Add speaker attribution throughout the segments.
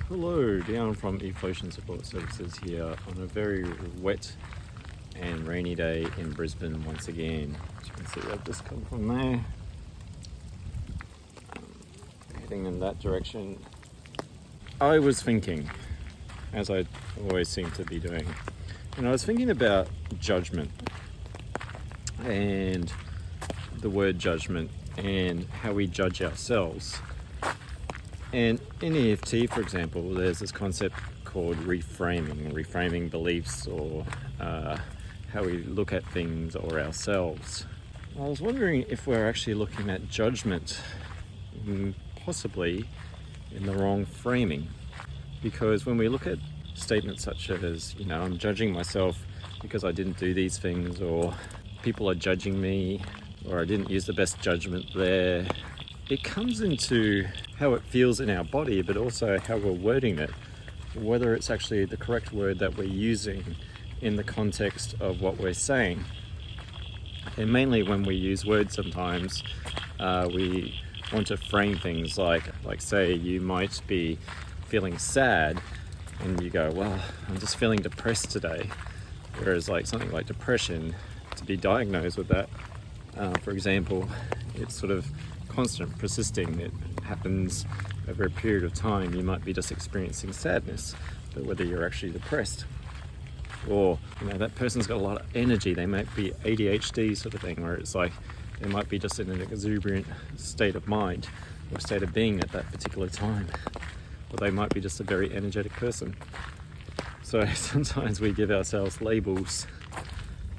Speaker 1: Hello, Dion from Eflowtion Support Services here on a very wet and rainy day in Brisbane once again. As you can see, I've just come from there, heading in that direction. I was thinking, as I always seem to be doing, and I was thinking about judgment and the word judgment and how we judge ourselves. And in EFT, for example, there's this concept called reframing beliefs or how we look at things or ourselves. I was wondering if we're actually looking at judgment possibly in the wrong framing, because when we look at statements such as, I'm judging myself because I didn't do these things, or people are judging me, or I didn't use the best judgment there, it comes into how it feels in our body, but also how we're wording it, whether it's actually the correct word that we're using in the context of what we're saying. And mainly when we use words, sometimes we want to frame things like say you might be feeling sad and you go, well, I'm just feeling depressed today. Whereas like something like depression, to be diagnosed with that, for example, it's sort of constant, persisting. It happens over a period of time. You might be just experiencing sadness, but whether you're actually depressed, or that person's got a lot of energy, they might be ADHD sort of thing, where it's like they might be just in an exuberant state of mind or state of being at that particular time, or they might be just a very energetic person. So sometimes we give ourselves labels,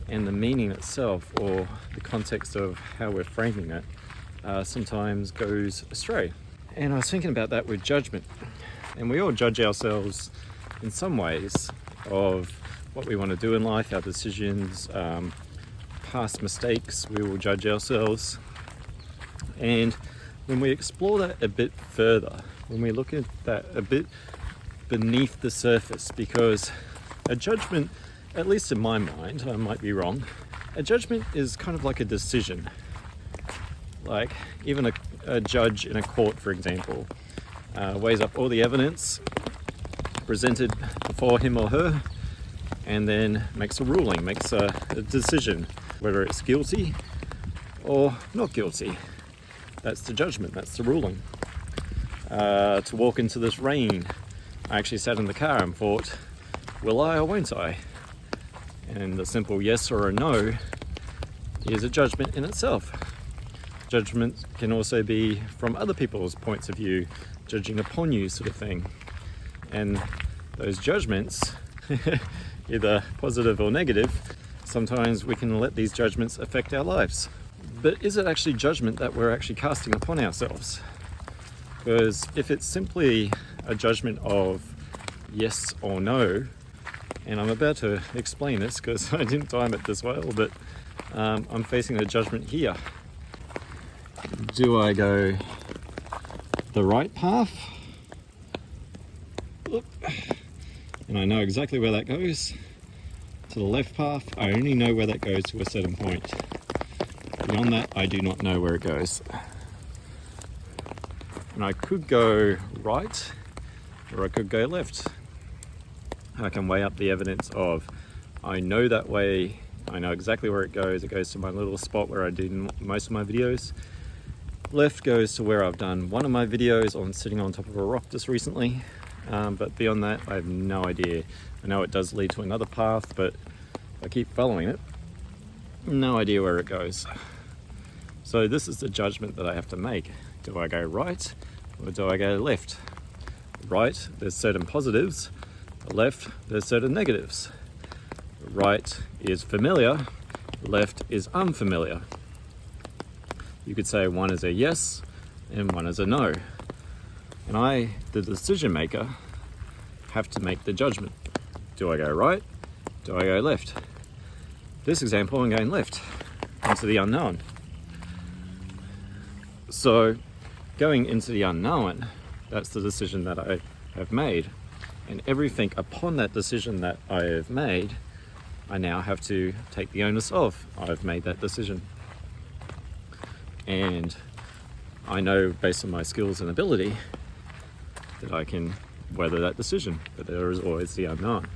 Speaker 1: and the meaning itself or the context of how we're framing it sometimes goes astray. And I was thinking about that with judgment. And we all judge ourselves in some ways of what we want to do in life, our decisions, past mistakes, we will judge ourselves. And when we explore that a bit further, when we look at that a bit beneath the surface, because a judgment, at least in my mind, I might be wrong, a judgment is kind of like a decision. Like even a judge in a court, for example, weighs up all the evidence presented before him or her, and then makes a ruling, makes a decision, whether it's guilty or not guilty. That's the judgment, that's the ruling. To walk into this rain, I actually sat in the car and thought, will I or won't I? And the simple yes or a no is a judgment in itself. Judgment can also be from other people's points of view, judging upon you sort of thing. And those judgments, either positive or negative, sometimes we can let these judgments affect our lives. But is it actually judgment that we're actually casting upon ourselves? Because if it's simply a judgment of yes or no, and I'm about to explain this because I didn't time it this well, but I'm facing a judgment here. Do I go the right path? Oop. And I know exactly where that goes. To the left path, I only know where that goes to a certain point. Beyond that, I do not know where it goes. And I could go right, or I could go left. I can weigh up the evidence of, I know that way, I know exactly where it goes to my little spot where I do most of my videos. Left goes to where I've done one of my videos on sitting on top of a rock just recently, but beyond that I have no idea. I know it does lead to another path, but I keep following it, no idea where it goes. So this is the judgment that I have to make. Do I go right or do I go left? Right, there's certain positives. Left, there's certain negatives. Right is familiar, left is unfamiliar. You could say one is a yes and one is a no. And I, the decision maker, have to make the judgment. Do I go right? Do I go left? This example, I'm going left into the unknown. So going into the unknown, that's the decision that I have made. And everything upon that decision that I have made, I now have to take the onus of. I've made that decision. And I know based on my skills and ability that I can whether that decision, but there is always the unknown.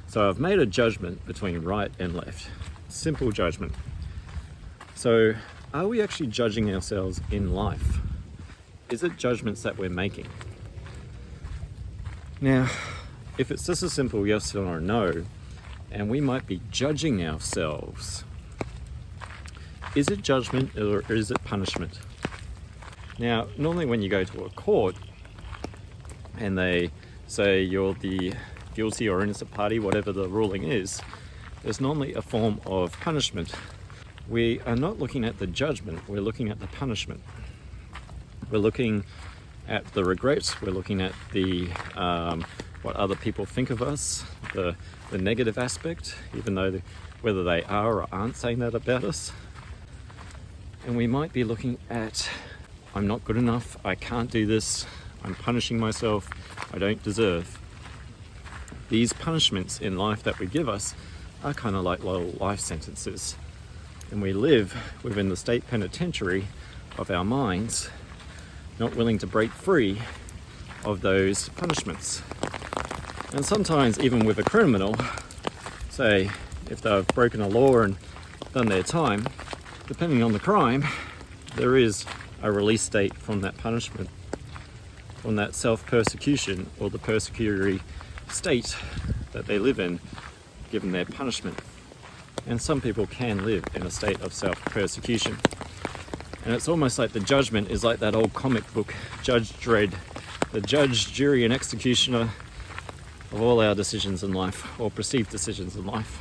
Speaker 1: So I've made a judgment between right and left. Simple judgment. So are we actually judging ourselves in life? Is it judgments that we're making? Now, if it's just a simple yes or no, and we might be judging ourselves, is it judgment or is it punishment? Now, normally when you go to a court and they say you're the guilty or innocent party, whatever the ruling is, there's normally a form of punishment. We are not looking at the judgment, we're looking at the punishment. We're looking at the regrets, we're looking at the what other people think of us, the negative aspect, even though whether they are or aren't saying that about us. And we might be looking at, I'm not good enough, I can't do this, I'm punishing myself, I don't deserve. These punishments in life that we give us are kind of like little life sentences. And we live within the state penitentiary of our minds, not willing to break free of those punishments. And sometimes even with a criminal, say if they've broken a law and done their time, depending on the crime, there is a release date from that punishment, from that self-persecution or the persecutory state that they live in, given their punishment. And some people can live in a state of self-persecution. And it's almost like the judgment is like that old comic book, Judge Dredd, the judge, jury, and executioner of all our decisions in life, or perceived decisions in life.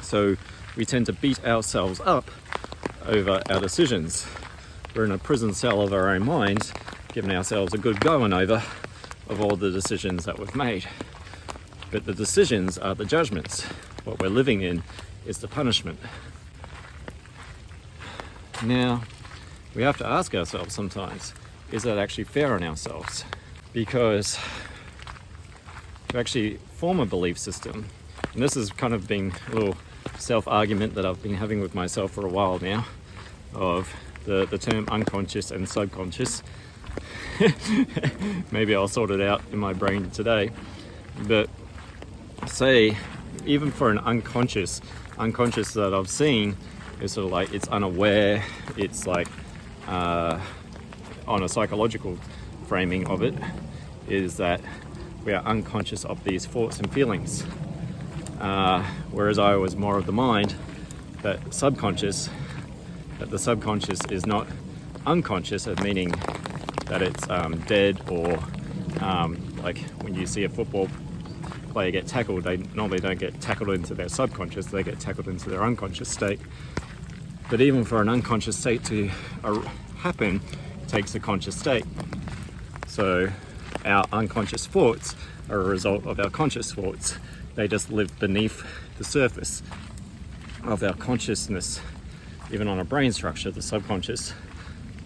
Speaker 1: So we tend to beat ourselves up over our decisions. We're in a prison cell of our own minds, giving ourselves a good going over of all the decisions that we've made. But the decisions are the judgments. What we're living in is the punishment. Now, we have to ask ourselves sometimes, is that actually fair on ourselves? Because to actually form a belief system, and this has kind of been a little self-argument that I've been having with myself for a while now, of the term unconscious and subconscious. Maybe I'll sort it out in my brain today. But say, even for an unconscious that I've seen, is sort of like it's unaware, it's like on a psychological framing of it, is that we are unconscious of these thoughts and feelings. Whereas I was more of the mind that the subconscious is not unconscious, meaning that it's dead, or like when you see a football player get tackled, they normally don't get tackled into their subconscious, they get tackled into their unconscious state. But even for an unconscious state to happen, it takes a conscious state. So our unconscious thoughts are a result of our conscious thoughts. They just live beneath the surface of our consciousness. Even on a brain structure, the subconscious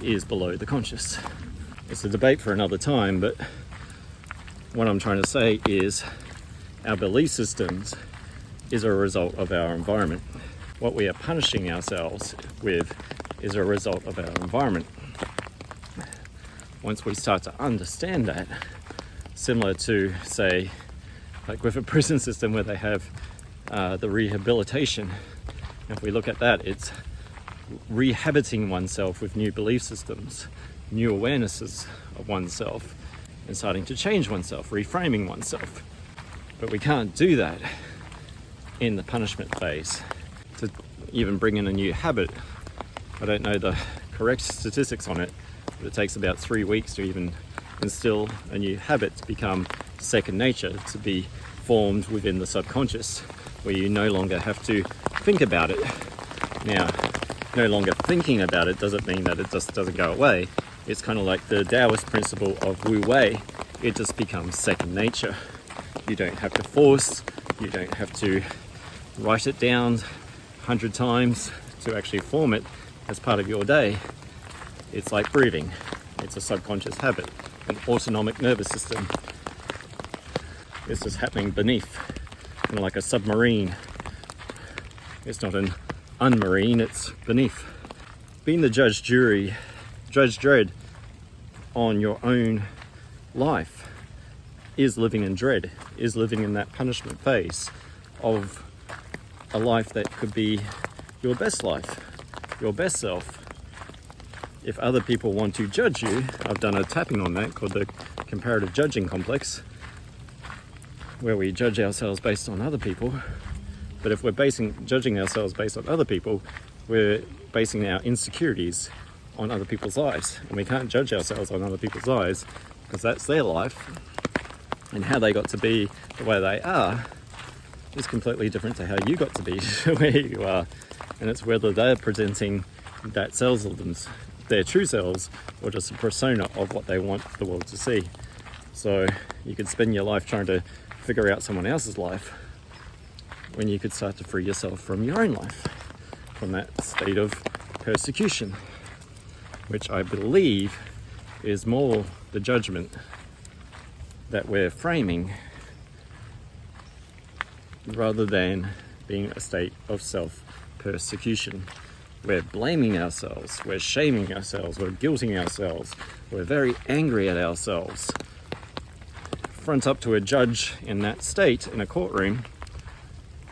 Speaker 1: is below the conscious. It's a debate for another time, but what I'm trying to say is our belief systems is a result of our environment. What we are punishing ourselves with is a result of our environment. Once we start to understand that, similar to, say, like with a prison system where they have the rehabilitation, if we look at that, it's rehabiting oneself with new belief systems, new awarenesses of oneself, and starting to change oneself, reframing oneself. But we can't do that in the punishment phase. To even bring in a new habit, I don't know the correct statistics on it, but it takes about 3 weeks to even instill a new habit to become second nature, to be formed within the subconscious, where you no longer have to think about it. Now, no longer thinking about it doesn't mean that it just doesn't go away. It's kind of like the Taoist principle of Wu Wei. It just becomes second nature. You don't have to force, you don't have to write it down 100 times to actually form it as part of your day. It's like breathing. It's a subconscious habit, an autonomic nervous system. It's just happening beneath, kind of like a submarine. It's not an unmarine, it's beneath. Being the judge dredd on your own life is living in dread, is living in that punishment phase of a life that could be your best life, your best self. If other people want to judge you, I've done a tapping on that called the comparative judging complex, where we judge ourselves based on other people. But if we're judging ourselves based on other people, we're basing our insecurities on other people's lives. And we can't judge ourselves on other people's lives because that's their life. And how they got to be the way they are is completely different to how you got to be where you are. And it's whether they're presenting that selves of them, their true selves, or just a persona of what they want the world to see. So you could spend your life trying to figure out someone else's life when you could start to free yourself from your own life, from that state of persecution, which I believe is more the judgment that we're framing rather than being a state of self-persecution. We're blaming ourselves, we're shaming ourselves, we're guilting ourselves, we're very angry at ourselves. Front up to a judge in that state in a courtroom,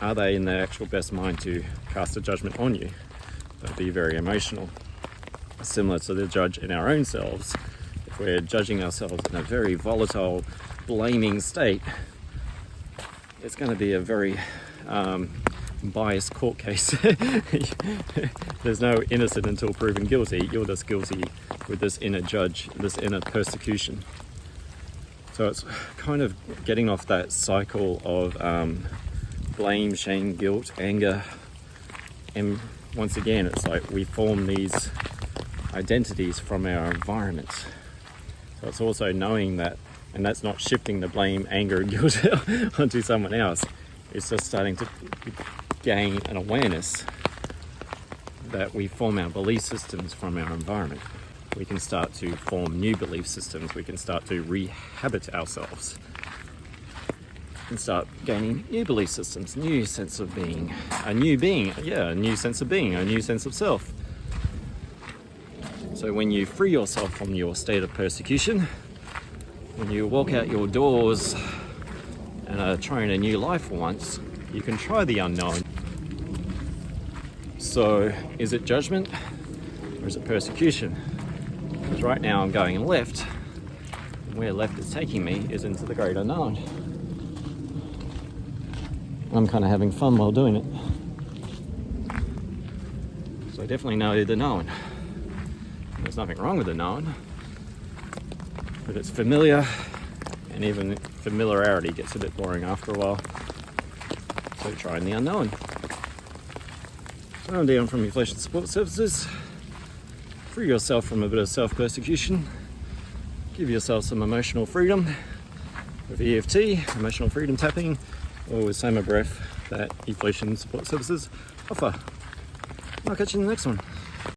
Speaker 1: are they in their actual best mind to cast a judgment on you? That'd be very emotional. Similar to the judge in our own selves, if we're judging ourselves in a very volatile, blaming state, it's going to be a very biased court case. There's no innocent until proven guilty. You're just guilty with this inner judge, this inner persecution. So it's kind of getting off that cycle of blame, shame, guilt, anger. And once again, it's like we form these identities from our environment. So it's also knowing that, and that's not shifting the blame, anger, and guilt onto someone else. It's just starting to gain an awareness that we form our belief systems from our environment. We can start to form new belief systems. We can start to rehabit ourselves and start gaining new belief systems, new sense of being, a new sense of being, a new sense of self. So when you free yourself from your state of persecution, when you walk out your doors and are trying a new life once, you can try the unknown. So is it judgment or is it persecution? Because right now I'm going left, and where left is taking me is into the great unknown. I'm kind of having fun while doing it. So I definitely know the known. There's nothing wrong with the known, but it's familiar, and even familiarity gets a bit boring after a while. So trying the unknown. So I'm Dion from Eflowtion Support Services. Free yourself from a bit of self-persecution. Give yourself some emotional freedom with EFT, emotional freedom tapping, or with SOMA breath that Eflowtion Support Services offer. I'll catch you in the next one.